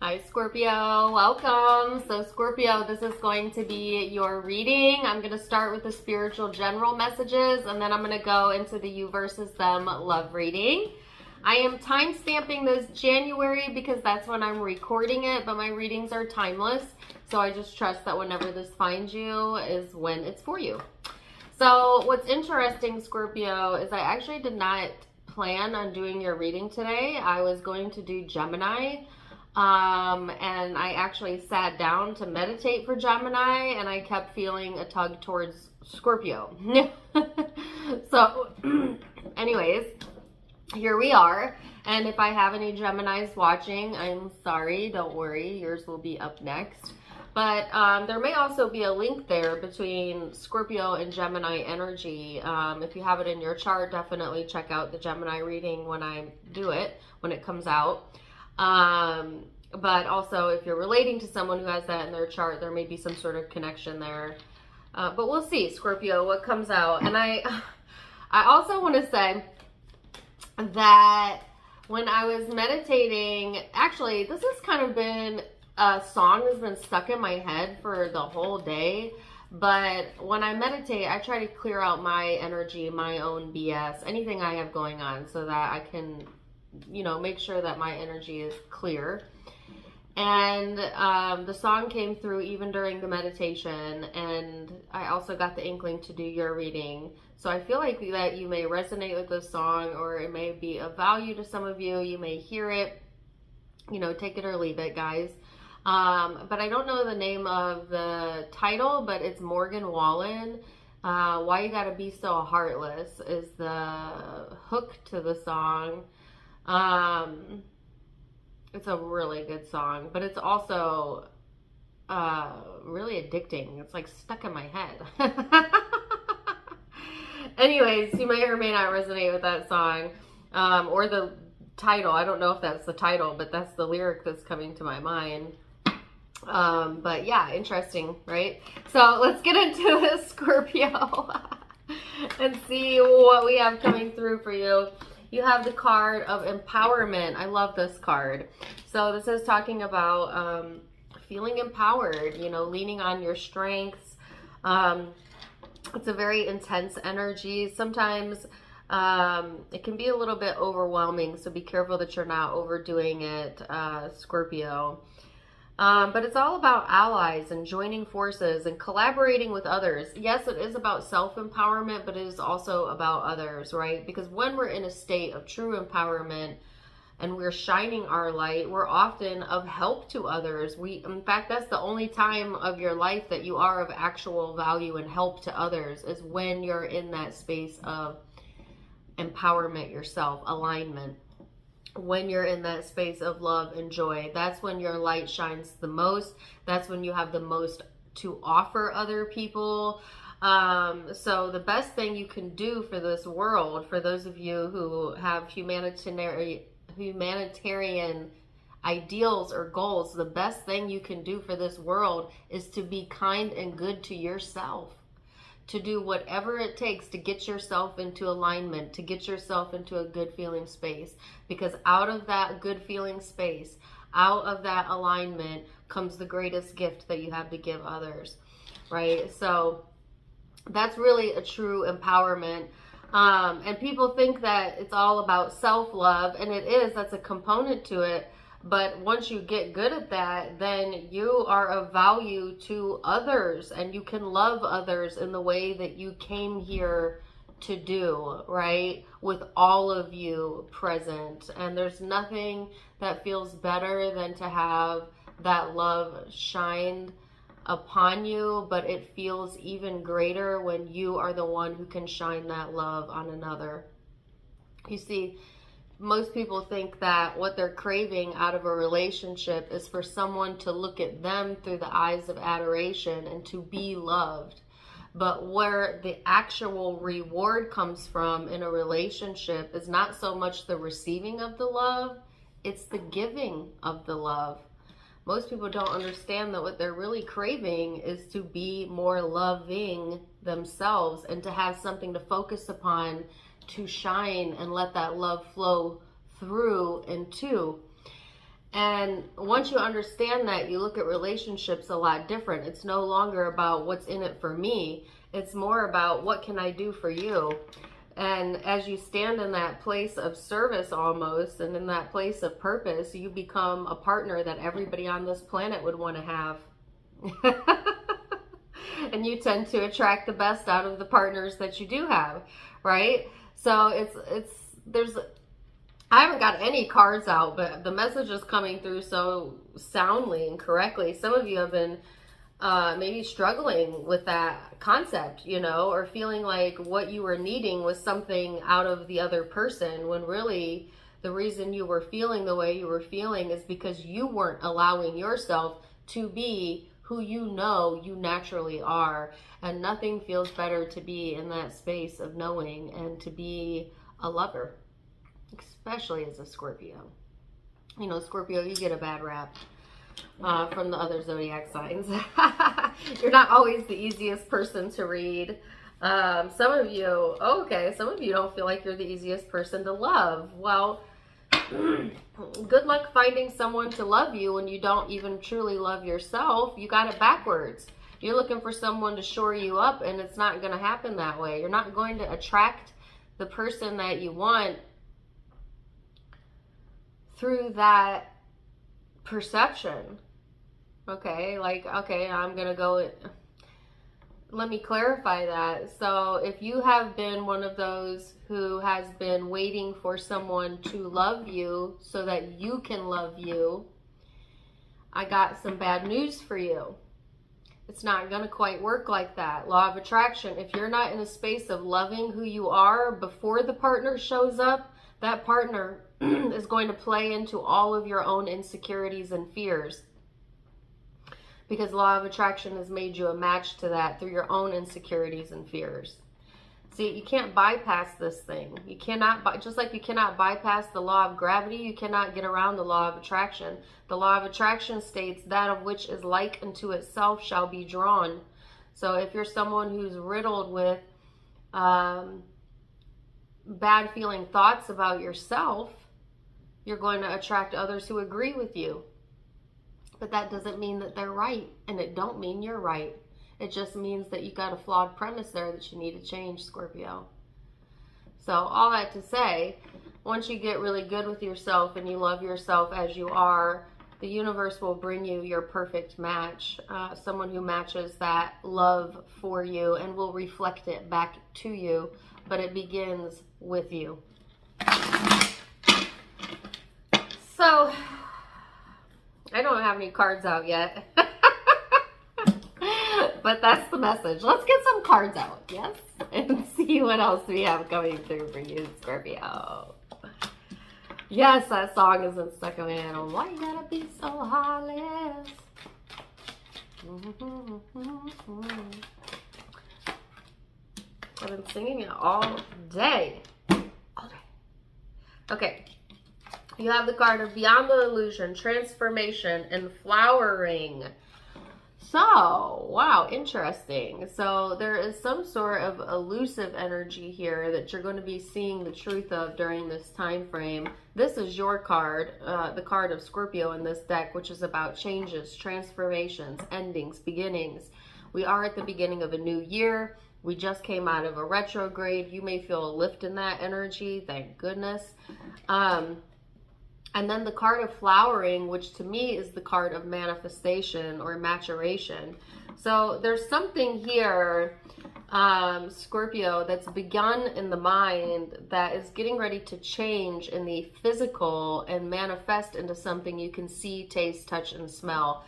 Hi Scorpio, welcome. So Scorpio, this is going to be your reading. I'm going to start with the spiritual general messages and then I'm going to go into the you versus them love reading. I am time stamping this January because that's when I'm recording it, but my readings are timeless. So I just trust that whenever this finds you is when it's for you. So what's interesting, Scorpio, is I actually did not plan on doing your reading today. I was going to do Gemini. And I actually sat down to meditate for Gemini and I kept feeling a tug towards Scorpio. So anyways, here we are. And if I have any Geminis watching, I'm sorry, don't worry, yours will be up next. But there may also be a link there between Scorpio and Gemini energy. If you have it in your chart, definitely check out the Gemini reading when I do it, when it comes out. But also if you're relating to someone who has that in their chart, there may be some sort of connection there. But we'll see, Scorpio, what comes out. And I also want to say that when I was meditating, actually, this has kind of been a song that's been stuck in my head for the whole day. But when I meditate, I try to clear out my energy, my own BS, anything I have going on so that I can, make sure that my energy is clear. And the song came through even during the meditation, and I also got the inkling to do your reading. So I feel like that you may resonate with this song, or it may be of value to some of you. You may hear it, take it or leave it, guys. But I don't know the name of the title, but it's Morgan Wallen. Why You Gotta Be So Heartless is the hook to the song. It's a really good song, but it's also really addicting. It's like stuck in my head. Anyways, you may or may not resonate with that song or the title. I don't know if that's the title, but that's the lyric that's coming to my mind. But yeah, interesting, right? So let's get into this, Scorpio, and see what we have coming through for you. You have the card of empowerment. I love this card. So this is talking about feeling empowered, leaning on your strengths. It's a very intense energy. Sometimes it can be a little bit overwhelming, so be careful that you're not overdoing it, Scorpio. But it's all about allies and joining forces and collaborating with others. Yes, it is about self-empowerment, but it is also about others, right? Because when we're in a state of true empowerment and we're shining our light, we're often of help to others. In fact, that's the only time of your life that you are of actual value and help to others, is when you're in that space of empowerment yourself, alignment. When you're in that space of love and joy, that's when your light shines the most. That's when you have the most to offer other people. So the best thing you can do for this world, for those of you who have humanitarian ideals or goals, the best thing you can do for this world is to be kind and good to yourself. To do whatever it takes to get yourself into alignment, to get yourself into a good feeling space. Because out of that good feeling space, out of that alignment, comes the greatest gift that you have to give others, right? So that's really a true empowerment. And people think that it's all about self-love, and it is. That's a component to it. But once you get good at that, then you are of value to others, and you can love others in the way that you came here to do, right? With all of you present. And there's nothing that feels better than to have that love shined upon you, but it feels even greater when you are the one who can shine that love on another. You see, most people think that what they're craving out of a relationship is for someone to look at them through the eyes of adoration and to be loved. But where the actual reward comes from in a relationship is not so much the receiving of the love, it's the giving of the love. Most people don't understand that what they're really craving is to be more loving themselves and to have something to focus upon, to shine and let that love flow through and to. And once you understand that, you look at relationships a lot different. It's no longer about what's in it for me. It's more about what can I do for you. And as you stand in that place of service almost, and in that place of purpose, you become a partner that everybody on this planet would want to have. And you tend to attract the best out of the partners that you do have, right? So I haven't got any cards out, but the message is coming through so soundly and correctly. Some of you have been maybe struggling with that concept, you know, or feeling like what you were needing was something out of the other person, when really the reason you were feeling the way you were feeling is because you weren't allowing yourself to be who you know you naturally are. And nothing feels better to be in that space of knowing and to be a lover, especially as a Scorpio. You know, Scorpio, you get a bad rap from the other zodiac signs. You're not always the easiest person to read. Some of you don't feel like you're the easiest person to love. Well, good luck finding someone to love you when you don't even truly love yourself. You got it backwards. You're looking for someone to shore you up, and it's not going to happen that way. You're not going to attract the person that you want through that perception. Okay, like, okay, I'm going to go... Let me clarify that. So if you have been one of those who has been waiting for someone to love you so that you can love you, I got some bad news for you. It's not going to quite work like that. Law of attraction. If you're not in a space of loving who you are before the partner shows up, that partner is going to play into all of your own insecurities and fears. Because law of attraction has made you a match to that through your own insecurities and fears. See, you can't bypass this thing. You cannot, just like you cannot bypass the law of gravity, you cannot get around the law of attraction. The law of attraction states that of which is like unto itself shall be drawn. So if you're someone who's riddled with bad feeling thoughts about yourself, you're going to attract others who agree with you. But that doesn't mean that they're right, and it don't mean you're right. It just means that you got a flawed premise there that you need to change, Scorpio. So all that to say, once you get really good with yourself and you love yourself as you are, the universe will bring you your perfect match, someone who matches that love for you and will reflect it back to you, but it begins with you. So... I don't have any cards out yet, but that's the message. Let's get some cards out, yes? And see what else we have coming through for you, Scorpio. Yes, that song isn't stuck in my head. Why you gotta be so heartless? I've been singing it all day. All day. Okay. You have the card of Beyond the Illusion, Transformation, and Flowering. So, wow, interesting. So there is some sort of elusive energy here that you're going to be seeing the truth of during this time frame. This is your card, the card of Scorpio in this deck, which is about changes, transformations, endings, beginnings. We are at the beginning of a new year. We just came out of a retrograde. You may feel a lift in that energy. Thank goodness. And then the card of Flowering, which to me is the card of manifestation or maturation. So there's something here, Scorpio, that's begun in the mind that is getting ready to change in the physical and manifest into something you can see, taste, touch, and smell.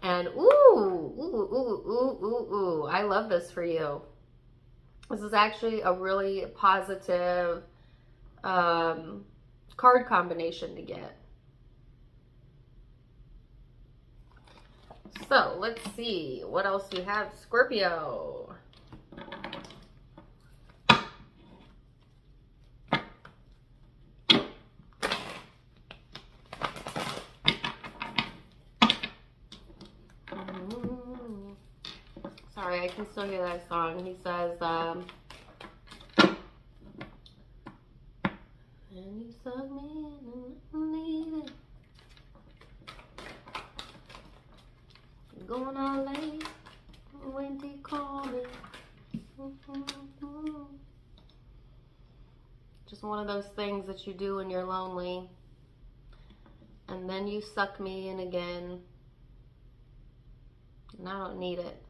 And ooh, I love this for you. This is actually a really positive card combination to get. So let's see what else we have, Scorpio. Sorry, I can still hear that song. He says, and you suck me in and I need it. gonna lay when they call me. Just one of those things that you do when you're lonely. And then you suck me in again. And I don't need it.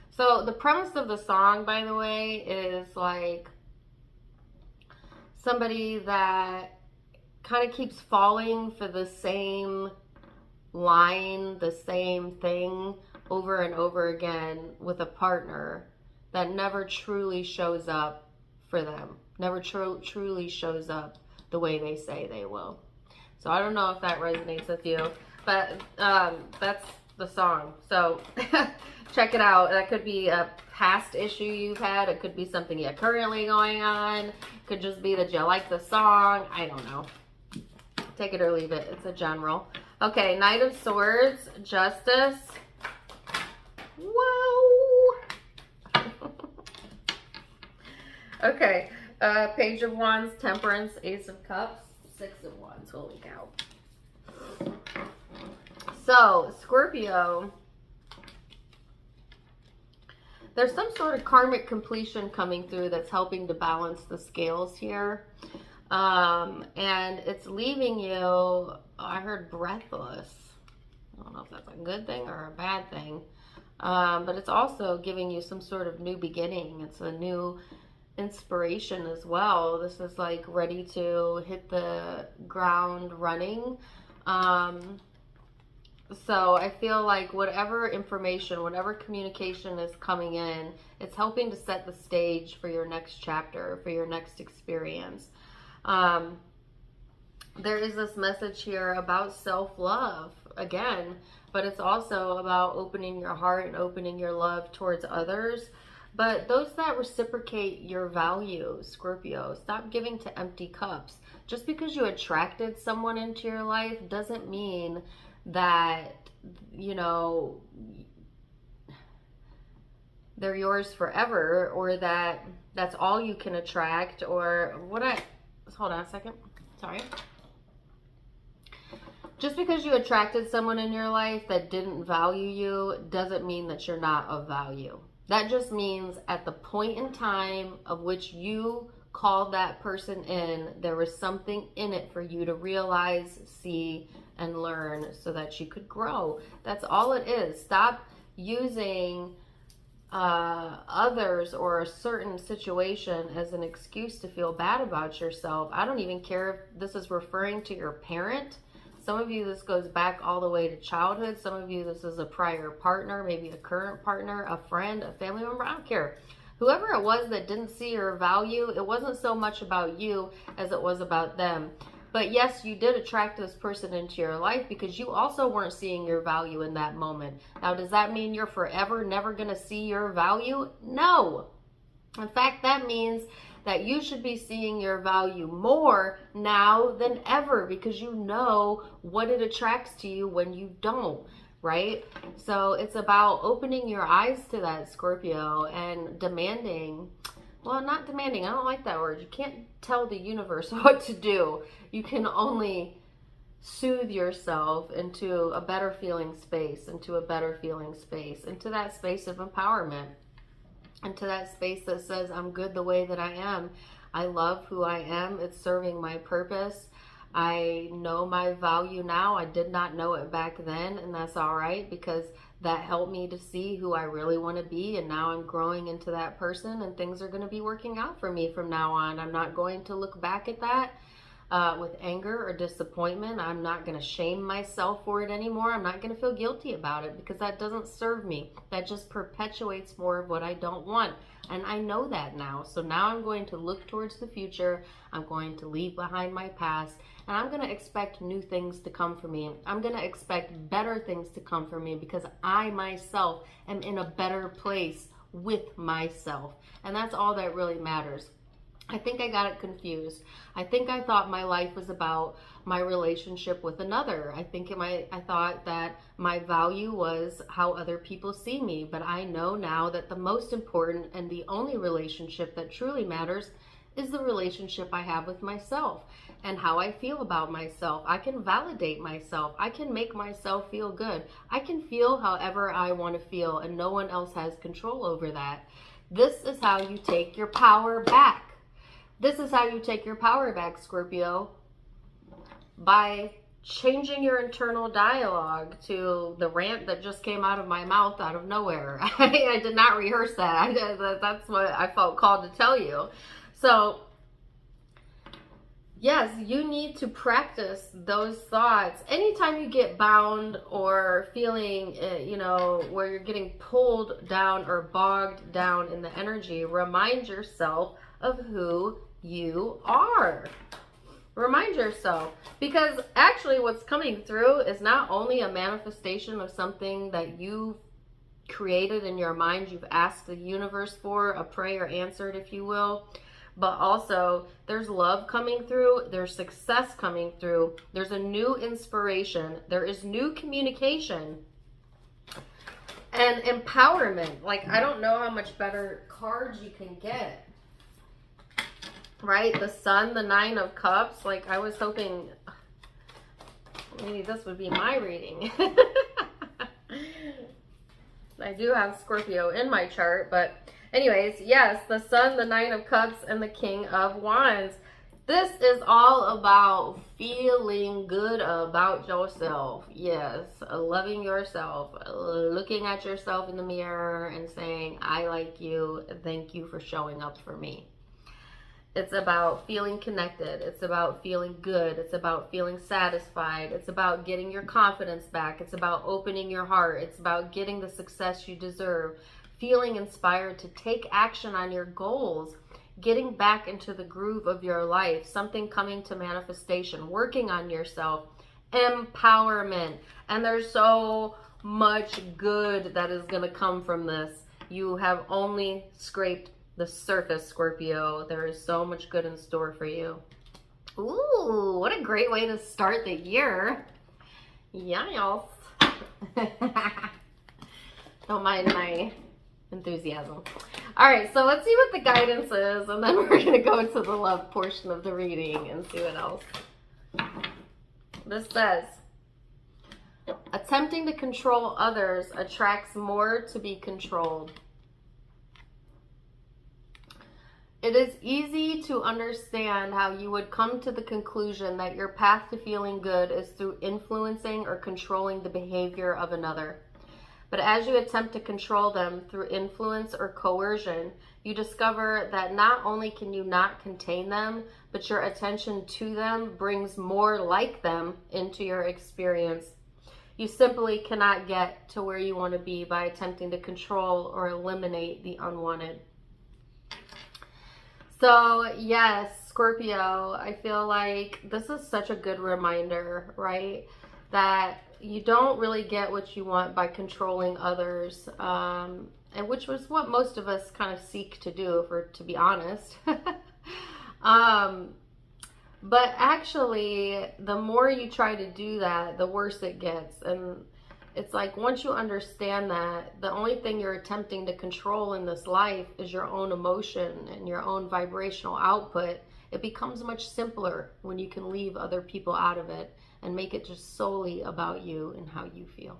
So the premise of the song, by the way, is like somebody that kind of keeps falling for the same line, the same thing over and over again with a partner that never truly shows up for them, never truly shows up the way they say they will. So I don't know if that resonates with you, but that's the song. So check it out. That could be a past issue you've had. It could be something you're currently going on. It could just be that you like the song. I don't know. Take it or leave it. It's a general. Okay, Knight of Swords, Justice. Whoa. Okay, Page of Wands, Temperance, Ace of Cups, Six of Wands. Holy cow. So, Scorpio, there's some sort of karmic completion coming through that's helping to balance the scales here. And it's leaving you, I heard breathless. I don't know if that's a good thing or a bad thing. But it's also giving you some sort of new beginning. It's a new inspiration as well. This is like ready to hit the ground running. So I feel like whatever information, whatever communication is coming in, it's helping to set the stage for your next chapter, for your next experience. There is this message here about self-love again, but it's also about opening your heart and opening your love towards others. But those that reciprocate your value, Scorpio, stop giving to empty cups. Just because you attracted someone into your life doesn't mean that, you know, they're yours forever, or that that's all you can attract, or what hold on a second. Sorry. Just because you attracted someone in your life that didn't value you doesn't mean that you're not of value. That just means at the point in time of which you called that person in, there was something in it for you to realize, see, and learn so that you could grow. That's all it is. Stop using others or a certain situation as an excuse to feel bad about yourself. I don't even care if this is referring to your parent. Some of you, this goes back all the way to childhood. Some of you, this is a prior partner, maybe a current partner, a friend, a family member. I don't care. Whoever it was that didn't see your value, it wasn't so much about you as it was about them. But yes, you did attract this person into your life because you also weren't seeing your value in that moment. Now, does that mean you're forever never going to see your value? No. In fact, that means that you should be seeing your value more now than ever because you know what it attracts to you when you don't, right? So it's about opening your eyes to that, Scorpio, and demanding, well, not demanding, I don't like that word. You can't tell the universe what to do. You can only soothe yourself into a better feeling space, into that space of empowerment. Into that space that says, I'm good the way that I am. I love who I am. It's serving my purpose. I know my value now. I did not know it back then, and that's all right because that helped me to see who I really want to be, and now I'm growing into that person, and things are going to be working out for me from now on. I'm not going to look back at that with anger or disappointment. I'm not going to shame myself for it anymore. I'm not going to feel guilty about it because that doesn't serve me. That just perpetuates more of what I don't want. And I know that now. So now I'm going to look towards the future. I'm going to leave behind my past. And I'm going to expect new things to come for me. I'm going to expect better things to come for me because I myself am in a better place with myself. And that's all that really matters. I think I got it confused. I think I thought my life was about my relationship with another. I thought that my value was how other people see me. But I know now that the most important and the only relationship that truly matters is the relationship I have with myself and how I feel about myself. I can validate myself. I can make myself feel good. I can feel however I want to feel, and no one else has control over that. This is how you take your power back. This is how you take your power back, Scorpio, by changing your internal dialogue to the rant that just came out of my mouth out of nowhere. I did not rehearse that. That's what I felt called to tell you. So, yes, you need to practice those thoughts. Anytime you get bound or feeling, where you're getting pulled down or bogged down in the energy, remind yourself of who you are. Remind yourself, because actually what's coming through is not only a manifestation of something that you've created in your mind, you've asked the universe for, a prayer answered, if you will, but also there's love coming through, there's success coming through, there's a new inspiration, there is new communication and empowerment. Like, I don't know how much better cards you can get. Right? The Sun, the Nine of Cups. Like, I was hoping maybe this would be my reading. I do have Scorpio in my chart, but anyways, yes, the Sun, the Nine of Cups, and the King of Wands. This is all about feeling good about yourself. Yes, loving yourself, looking at yourself in the mirror and saying, I like you, thank you for showing up for me. It's about feeling connected. It's about feeling good. It's about feeling satisfied. It's about getting your confidence back. It's about opening your heart. It's about getting the success you deserve. Feeling inspired to take action on your goals. Getting back into the groove of your life. Something coming to manifestation. Working on yourself. Empowerment. And there's so much good that is going to come from this. You have only scraped the surface, Scorpio. There is so much good in store for you. Ooh, what a great way to start the year. Yes. Don't mind my enthusiasm. All right, so let's see what the guidance is, and then we're going to go to the love portion of the reading and see what else. This says, attempting to control others attracts more to be controlled. It is easy to understand how you would come to the conclusion that your path to feeling good is through influencing or controlling the behavior of another. But as you attempt to control them through influence or coercion, you discover that not only can you not contain them, but your attention to them brings more like them into your experience. You simply cannot get to where you want to be by attempting to control or eliminate the unwanted. So yes, Scorpio, I feel like this is such a good reminder, right? That you don't really get what you want by controlling others, and which was what most of us kind of seek to do, to be honest. But actually, the more you try to do that, the worse it gets. And it's like, once you understand that, the only thing you're attempting to control in this life is your own emotion and your own vibrational output. It becomes much simpler when you can leave other people out of it and make it just solely about you and how you feel.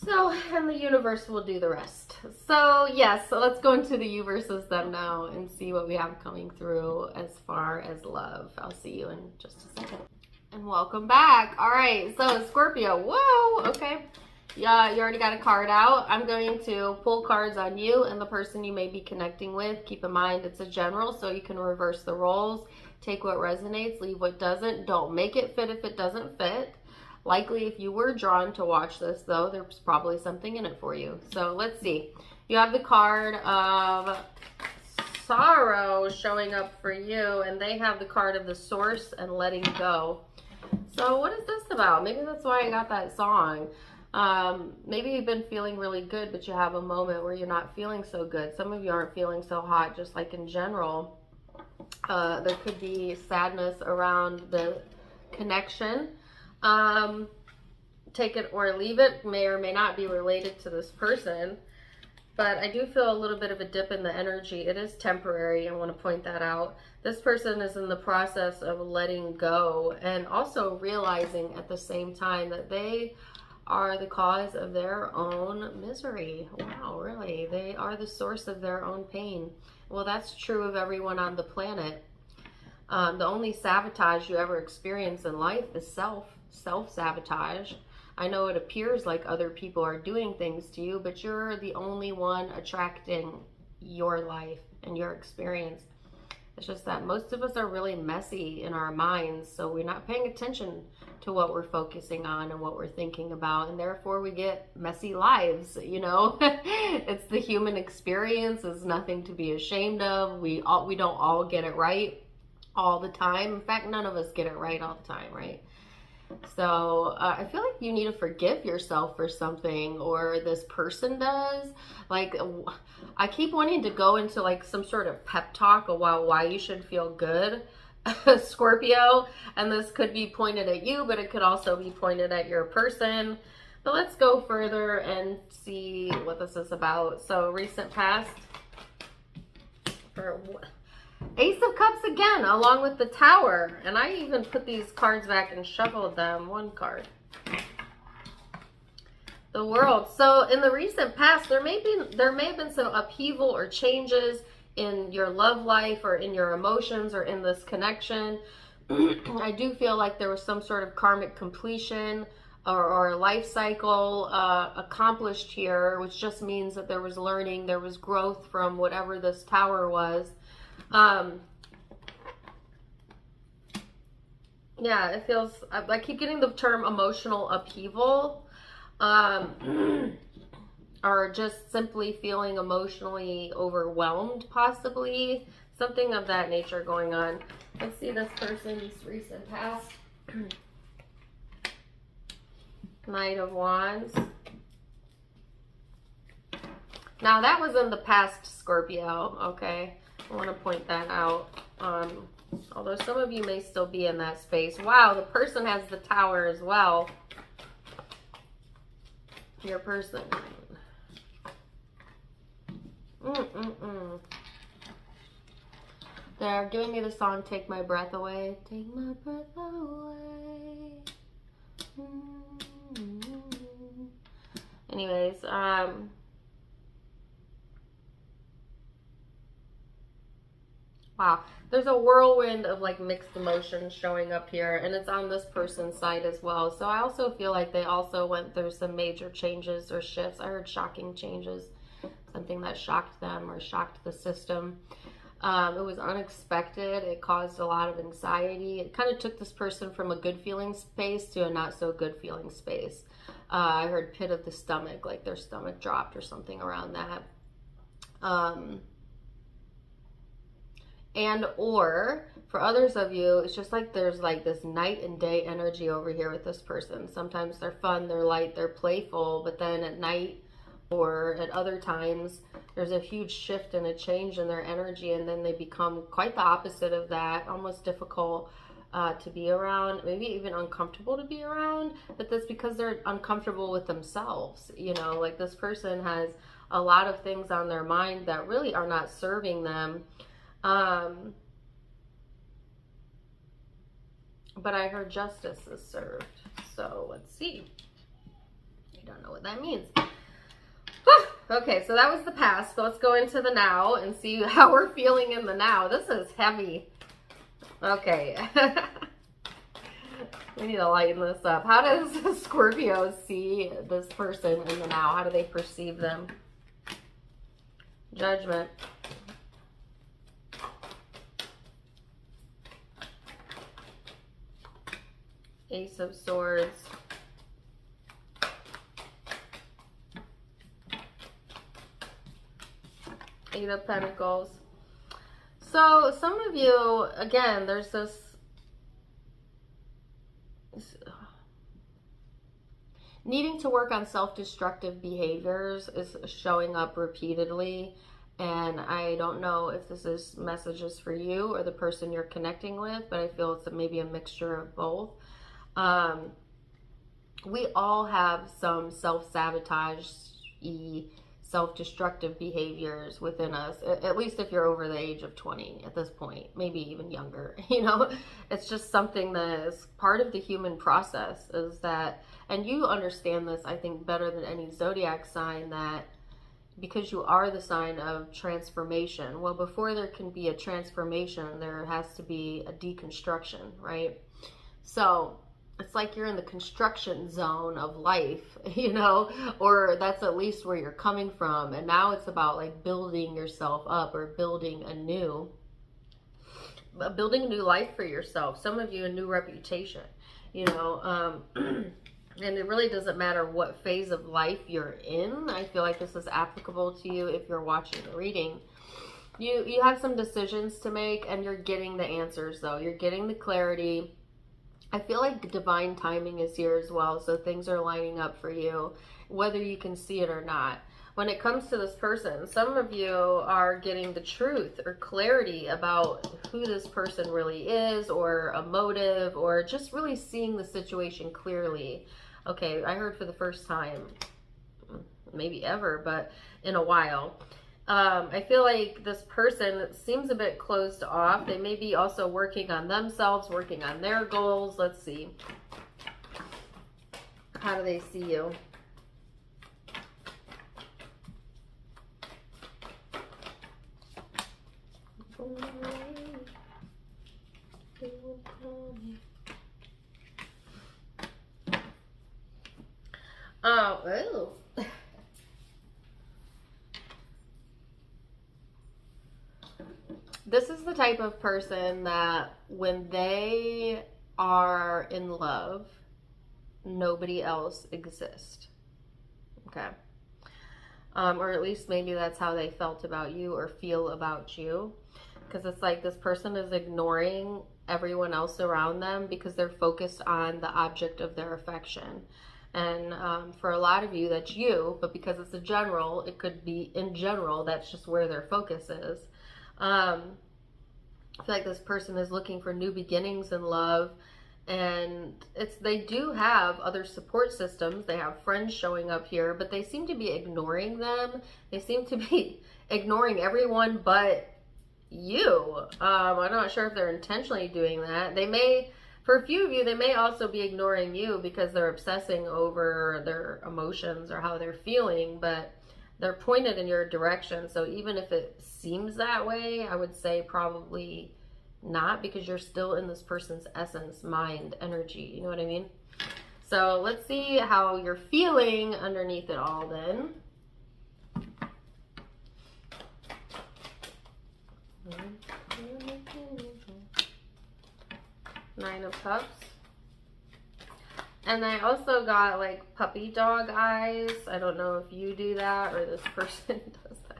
So, and the universe will do the rest. So, yes, so let's go into the you versus them now and see what we have coming through as far as love. I'll see you in just a second. And welcome back. All right, so Scorpio, whoa, okay. Yeah, you already got a card out. I'm going to pull cards on you and the person you may be connecting with. Keep in mind it's a general, so you can reverse the roles. Take what resonates, leave what doesn't. Don't make it fit if it doesn't fit. Likely, if you were drawn to watch this, though, there's probably something in it for you. So let's see. You have the card of sorrow showing up for you, and they have the card of the source and letting go. So what is this about? Maybe that's why I got that song. Maybe you've been feeling really good, but you have a moment where you're not feeling so good. Some of you aren't feeling so hot, just like in general. There could be sadness around the connection. Take it or leave it, may or may not be related to this person. But I do feel a little bit of a dip in the energy. It is temporary. I want to point that out. This person is in the process of letting go and also realizing at the same time that they are the cause of their own misery. Wow, really? They are the source of their own pain. Well, that's true of everyone on the planet. The only sabotage you ever experience in life is self-sabotage. I know it appears like other people are doing things to you, but you're the only one attracting your life and your experience. It's just that most of us are really messy in our minds, so we're not paying attention to what we're focusing on and what we're thinking about, and therefore we get messy lives, you know? It's the human experience. It's nothing to be ashamed of. We don't all get it right all the time. In fact, none of us get it right all the time, right? So I feel like you need to forgive yourself for something, or this person does. Like, I keep wanting to go into like some sort of pep talk about why you should feel good, Scorpio. And this could be pointed at you, but it could also be pointed at your person. But let's go further and see what this is about. So recent past for Ace of Cups again, along with the Tower. And I even put these cards back and shuffled them. One card. The World. So in the recent past, there may have been some upheaval or changes in your love life or in your emotions or in this connection. I do feel like there was some sort of karmic completion or life cycle accomplished here, which just means that there was learning, there was growth from whatever this Tower was. Yeah, it feels, I keep getting the term emotional upheaval, or just simply feeling emotionally overwhelmed, possibly. Something of that nature going on. Let's see this person's recent past. Knight of Wands. Now that was in the past, Scorpio, okay? I want to point that out. Although some of you may still be in that space. Wow, the person has the Tower as well. Your person. They're giving me the song Take My Breath Away. Take my breath away. Anyways, wow, there's a whirlwind of like mixed emotions showing up here, and it's on this person's side as well. So I also feel like they also went through some major changes or shifts. I heard shocking changes, something that shocked them or shocked the system. It was unexpected. It caused a lot of anxiety. It kind of took this person from a good feeling space to a not so good feeling space. I heard pit of the stomach, like their stomach dropped or something around that. And or for others of you, it's just like there's like this night and day energy over here with this person. Sometimes they're fun, they're light, they're playful, but then at night or at other times, there's a huge shift and a change in their energy, and then they become quite the opposite of that, almost difficult to be around, maybe even uncomfortable to be around. But that's because they're uncomfortable with themselves. You know, like this person has a lot of things on their mind that really are not serving them. But I heard justice is served. So let's see. I don't know what that means. Okay, so that was the past. So let's go into the now and see how we're feeling in the now. This is heavy. Okay. We need to lighten this up. How does Scorpio see this person in the now? How do they perceive them? Judgment. Ace of Swords. Eight of Pentacles. So some of you, again, there's this needing to work on self-destructive behaviors is showing up repeatedly. And I don't know if this is messages for you or the person you're connecting with, but I feel it's maybe a mixture of both. We all have some self-sabotage self-destructive behaviors within us, at least if you're over the age of 20 at this point, maybe even younger. It's just something that is part of the human process, is that, and you understand this, I think, better than any zodiac sign, that because you are the sign of transformation, well, before there can be a transformation, there has to be a deconstruction, right? So it's like you're in the construction zone of life, or that's at least where you're coming from. And now it's about like building yourself up, or building a new life for yourself. Some of you, a new reputation, and it really doesn't matter what phase of life you're in. I feel like this is applicable to you if you're watching the reading. You have some decisions to make, and you're getting the answers, though. You're getting the clarity. I feel like divine timing is here as well, so things are lining up for you, whether you can see it or not. When it comes to this person, some of you are getting the truth or clarity about who this person really is, or a motive, or just really seeing the situation clearly. Okay, I heard for the first time, maybe ever, but in a while. I feel like this person seems a bit closed off. They may be also working on themselves, working on their goals. Let's see. How do they see you? Oh. This is the type of person that when they are in love, nobody else exists. Okay. Or at least maybe that's how they felt about you or feel about you. Because it's like this person is ignoring everyone else around them because they're focused on the object of their affection. And for a lot of you, that's you, but because it's a general, it could be in general, that's just where their focus is. I feel like this person is looking for new beginnings in love, and they do have other support systems. They have friends showing up here, but they seem to be ignoring them. They seem to be ignoring everyone but you. I'm not sure if they're intentionally doing that. They may, for a few of you, they may also be ignoring you because they're obsessing over their emotions or how they're feeling, but they're pointed in your direction. So even if it seems that way, I would say probably not, because you're still in this person's essence, mind, energy. You know what I mean? So let's see how you're feeling underneath it all then. Nine of Cups. And I also got like puppy dog eyes. I don't know if you do that or this person does that.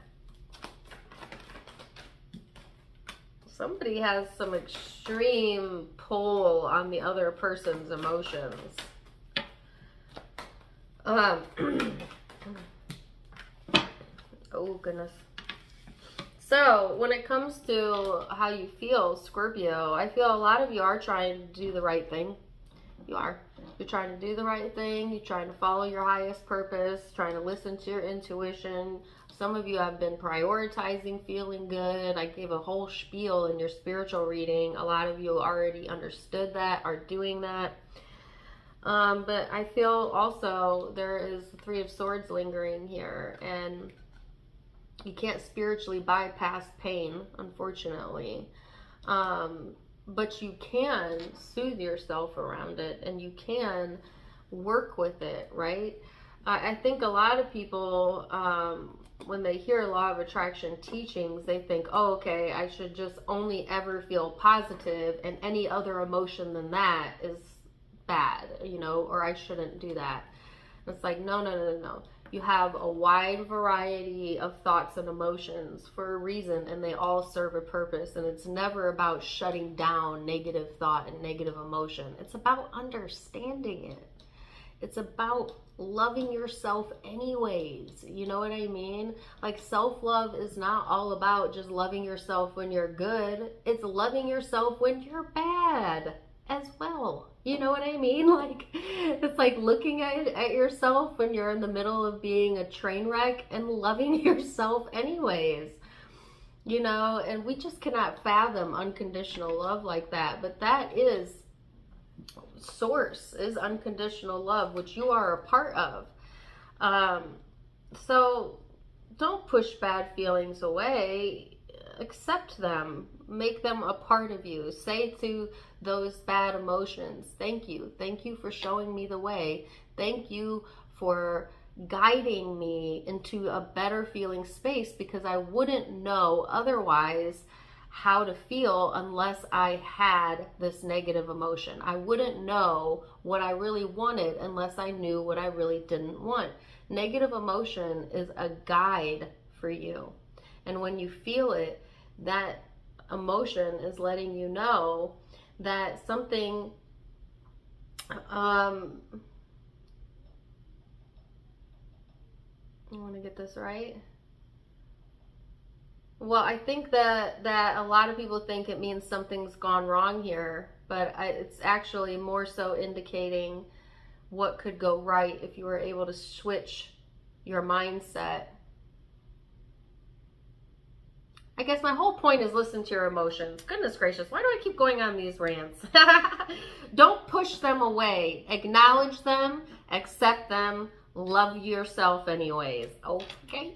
Somebody has some extreme pull on the other person's emotions. Oh goodness. So when it comes to how you feel, Scorpio, I feel a lot of you are trying to do the right thing. You are. You're trying to do the right thing. You're trying to follow your highest purpose, trying to listen to your intuition. Some of you have been prioritizing feeling good. I gave a whole spiel in your spiritual reading. A lot of you already understood that, are doing that. But I feel also there is the Three of Swords lingering here, and you can't spiritually bypass pain, unfortunately. But you can soothe yourself around it, and you can work with it, right? I think a lot of people, when they hear law of attraction teachings, they think, oh, okay, I should just only ever feel positive, and any other emotion than that is bad, or I shouldn't do that. It's like, no. You have a wide variety of thoughts and emotions for a reason, and they all serve a purpose. And it's never about shutting down negative thought and negative emotion. It's about understanding it. It's about loving yourself anyways. You know what I mean? Like, self-love is not all about just loving yourself when you're good. It's loving yourself when you're bad. as well. You know what I mean? Like, it's like looking at yourself when you're in the middle of being a train wreck and loving yourself anyways. You know, and we just cannot fathom unconditional love like that. But that is source, is unconditional love, which you are a part of. So don't push bad feelings away. Accept them. Make them a part of you. Say to those bad emotions, thank you. Thank you for showing me the way. Thank you for guiding me into a better feeling space, because I wouldn't know otherwise how to feel unless I had this negative emotion. I wouldn't know what I really wanted unless I knew what I really didn't want. Negative emotion is a guide for you. And when you feel it, that emotion is letting you know that something I want to get this right. Well, I think that a lot of people think it means something's gone wrong here, but it's actually more so indicating what could go right if you were able to switch your mindset. I guess my whole point is listen to your emotions. Goodness gracious, why do I keep going on these rants? Don't push them away. Acknowledge them, accept them, love yourself anyways, okay?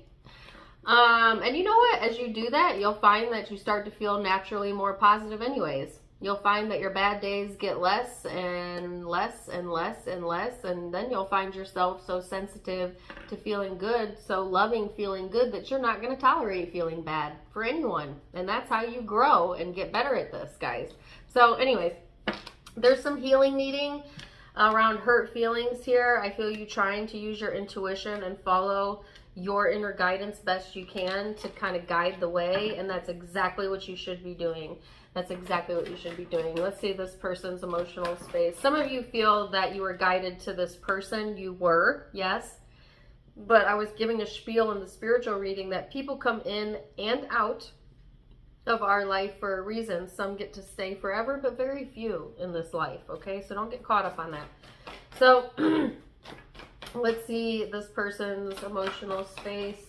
And you know what? As you do that, you'll find that you start to feel naturally more positive anyways. You'll find that your bad days get less and less and less and less, and then you'll find yourself so sensitive to feeling good, so loving feeling good, that you're not going to tolerate feeling bad for anyone. And that's how you grow and get better at this, guys. So anyways, there's some healing needing around hurt feelings here. I feel you trying to use your intuition and follow your inner guidance best you can to kind of guide the way, and that's exactly what you should be doing. That's exactly what you should be doing. Let's see this person's emotional space. Some of you feel that you were guided to this person. You were, yes. But I was giving a spiel in the spiritual reading that people come in and out of our life for a reason. Some get to stay forever, but very few in this life, okay? So don't get caught up on that. So let's see this person's emotional space.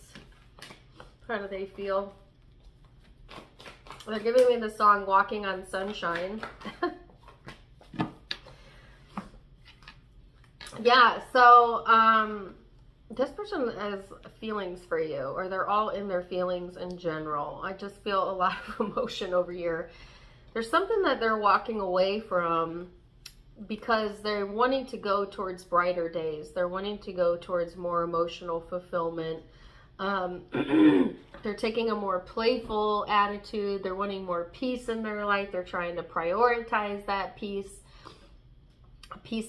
How do they feel? They're giving me the song Walking on Sunshine. Yeah, so this person has feelings for you, or they're all in their feelings in general. I just feel a lot of emotion over here. There's something that they're walking away from because they're wanting to go towards brighter days. They're wanting to go towards more emotional fulfillment. They're taking a more playful attitude. They're wanting more peace in their life. They're trying to prioritize that peace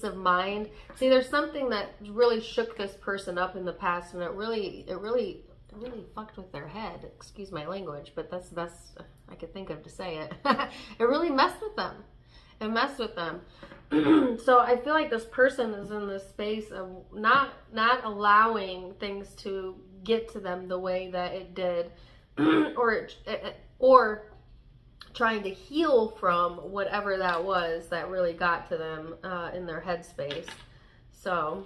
of mind. See, there's something that really shook this person up in the past, and it really fucked with their head. Excuse my language, but that's the best I could think of to say it. It really messed with them. It messed with them. So I feel like this person is in this space of not allowing things to get to them the way that it did, or trying to heal from whatever that was that really got to them in their headspace. So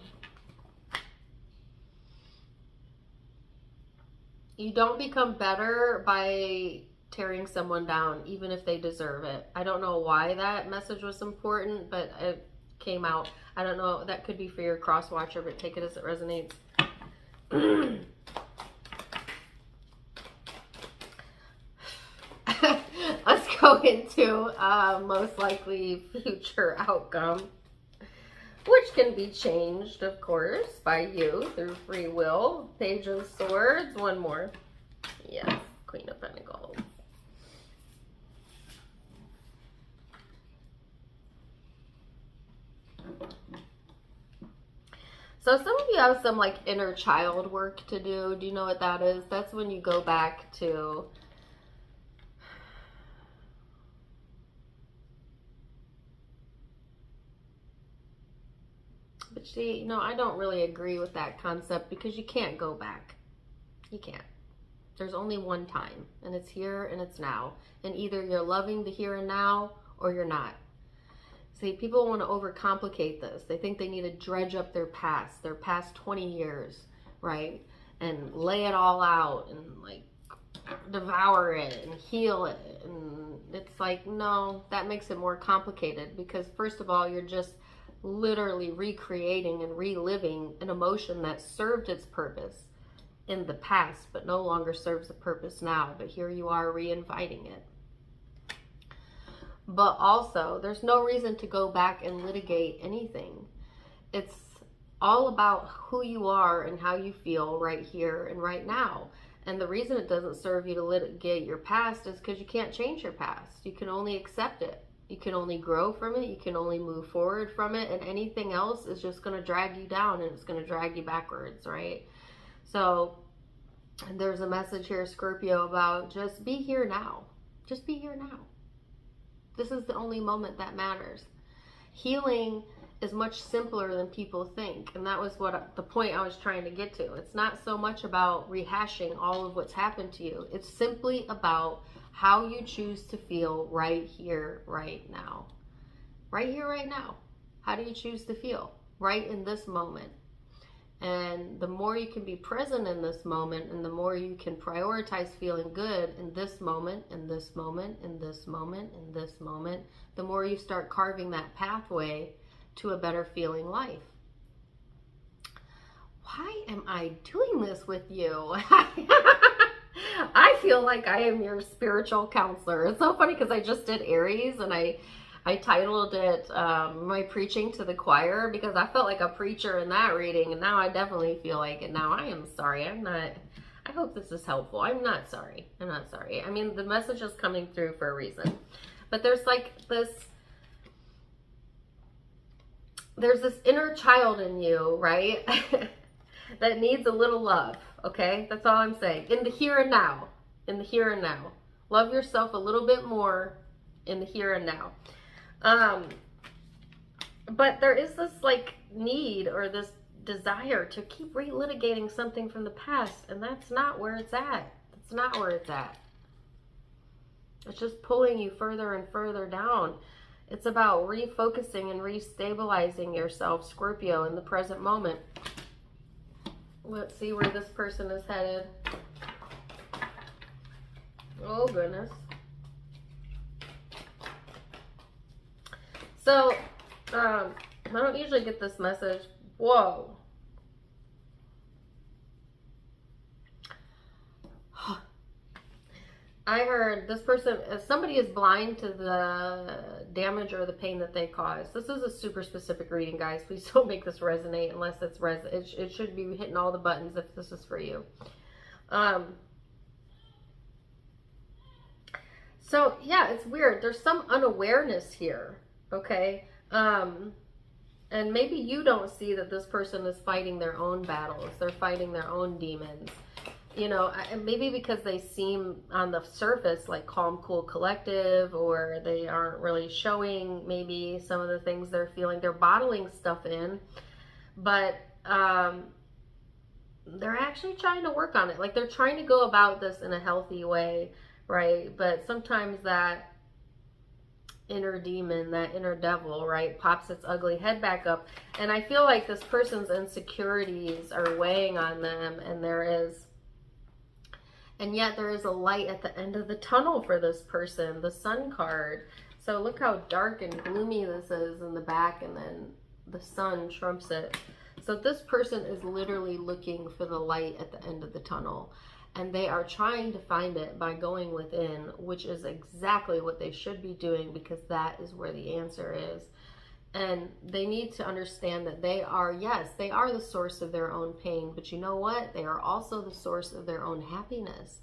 you don't become better by tearing someone down, even if they deserve it. I don't know why that message was important, but it came out. I don't know. That could be for your cross watcher, but take it as it resonates. Let's go into most likely future outcome, which can be changed, of course, by you through free will. Page of Swords. One more. Yes, Queen of Pentacles. So some of you have some like inner child work to do. Do you know what that is? That's when you go back to but see, I don't really agree with that concept, because you can't go back. You can't. There's only one time, and it's here and it's now. And either you're loving the here and now or you're not. See, people want to overcomplicate this. They think they need to dredge up their past 20 years, right? And lay it all out and like devour it and heal it. And it's like, no, that makes it more complicated, because first of all, you're just literally recreating and reliving an emotion that served its purpose in the past, but no longer serves the purpose now. But here you are reinviting it. But also, there's no reason to go back and litigate anything. It's all about who you are and how you feel right here and right now. And the reason it doesn't serve you to litigate your past is because you can't change your past. You can only accept it. You can only grow from it. You can only move forward from it. And anything else is just going to drag you down, and it's going to drag you backwards, right? So there's a message here, Scorpio, about just be here now. Just be here now. This is the only moment that matters. Healing is much simpler than people think. And that was the point I was trying to get to. It's not so much about rehashing all of what's happened to you. It's simply about how you choose to feel right here, right now. Right here, right now. How do you choose to feel? Right in this moment. And the more you can be present in this moment, and the more you can prioritize feeling good in this moment, in this moment, in this moment, in this moment, the more you start carving that pathway to a better feeling life. Why am I doing this with you? I feel like I am your spiritual counselor. It's so funny because I just did Aries, and I titled it My Preaching to the Choir, because I felt like a preacher in that reading, and now I definitely feel like it. Now I am sorry. I hope this is helpful. I'm not sorry. I mean, the message is coming through for a reason. But there's this inner child in you, right? That needs a little love, okay? That's all I'm saying. In the here and now. In the here and now. Love yourself a little bit more in the here and now. But there is this like need or this desire to keep relitigating something from the past, and that's not where it's at. That's not where it's at. It's just pulling you further and further down. It's about refocusing and restabilizing yourself, Scorpio, in the present moment. Let's see where this person is headed. Oh, goodness. So, I don't usually get this message. Whoa. I heard this person, somebody is blind to the damage or the pain that they caused. This is a super specific reading, guys. Please don't make this resonate unless it's it should be hitting all the buttons if this is for you. So yeah, it's weird. There's some unawareness here, okay? And maybe you don't see that this person is fighting their own battles. They're fighting their own demons. You know, maybe because they seem on the surface like calm, cool, collective, or they aren't really showing maybe some of the things they're feeling. They're bottling stuff in, but they're actually trying to work on it. Like, they're trying to go about this in a healthy way, right? But sometimes that inner demon, that inner devil, right, pops its ugly head back up. And I feel like this person's insecurities are weighing on them, and yet there is a light at the end of the tunnel for this person, the Sun card. So look how dark and gloomy this is in the back, and then the sun trumps it. So this person is literally looking for the light at the end of the tunnel, and they are trying to find it by going within, which is exactly what they should be doing, because that is where the answer is. And they need to understand that they are, yes, they are the source of their own pain, but you know what? They are also the source of their own happiness.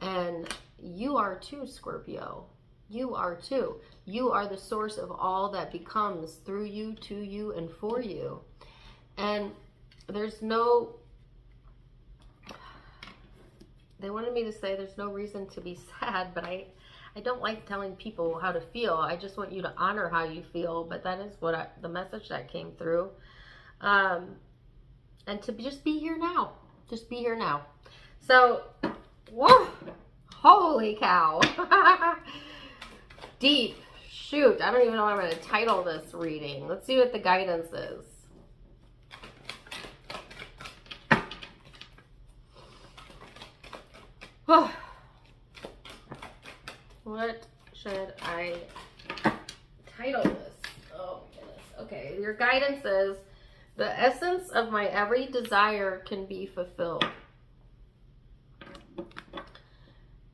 And you are too, Scorpio. You are too. You are the source of all that becomes through you, to you, and for you. And there's no, they wanted me to say there's no reason to be sad, but I don't like telling people how to feel. I just want you to honor how you feel. But that is what the message that came through. And to just be here now. Just be here now. So, whoa, holy cow. Deep, Shoot, I don't even know what I'm going to title this reading. Let's see what the guidance is. What should I title this? Oh my goodness. Okay, your guidance is, the essence of my every desire can be fulfilled.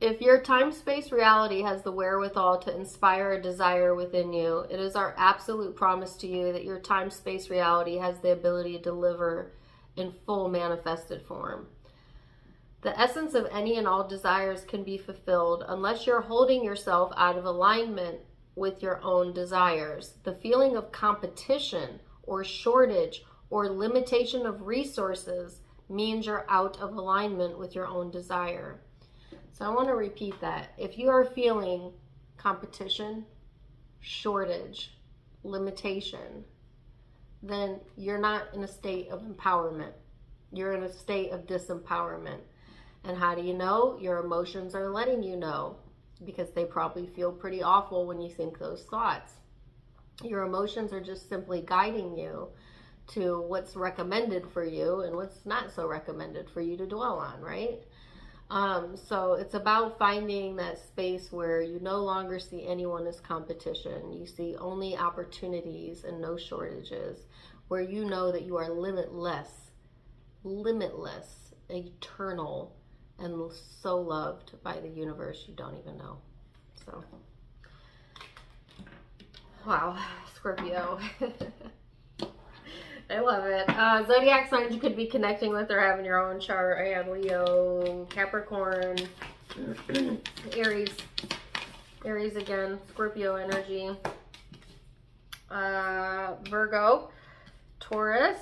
If your time-space reality has the wherewithal to inspire a desire within you, it is our absolute promise to you that your time-space reality has the ability to deliver in full manifested form. The essence of any and all desires can be fulfilled unless you're holding yourself out of alignment with your own desires. The feeling of competition or shortage or limitation of resources means you're out of alignment with your own desire. So I want to repeat that. If you are feeling competition, shortage, limitation, then you're not in a state of empowerment. You're in a state of disempowerment. And how do you know? Your emotions are letting you know, because they probably feel pretty awful when you think those thoughts. Your emotions are just simply guiding you to what's recommended for you and what's not so recommended for you to dwell on, right? So it's about finding that space where you no longer see anyone as competition. You see only opportunities and no shortages, where you know that you are limitless, eternal, and so loved by the universe you don't even know. So, wow, Scorpio. I love it. Zodiac signs you could be connecting with or having your own chart. I had Leo, Capricorn, Aries again, Scorpio energy, Virgo, Taurus,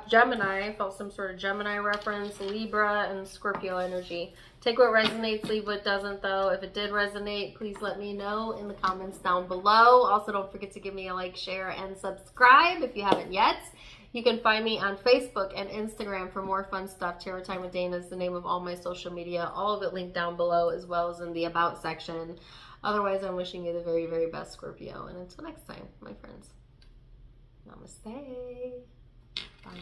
Gemini. I felt some sort of Gemini reference, Libra, and Scorpio energy. Take what resonates, leave what doesn't, though. If it did resonate, please let me know in the comments down below. Also, don't forget to give me a like, share, and subscribe if you haven't yet. You can find me on Facebook and Instagram for more fun stuff. Tarot Time with Dana is the name of all my social media. All of it linked down below, as well as in the About section. Otherwise, I'm wishing you the very, very best, Scorpio. And until next time, my friends, namaste. Bye.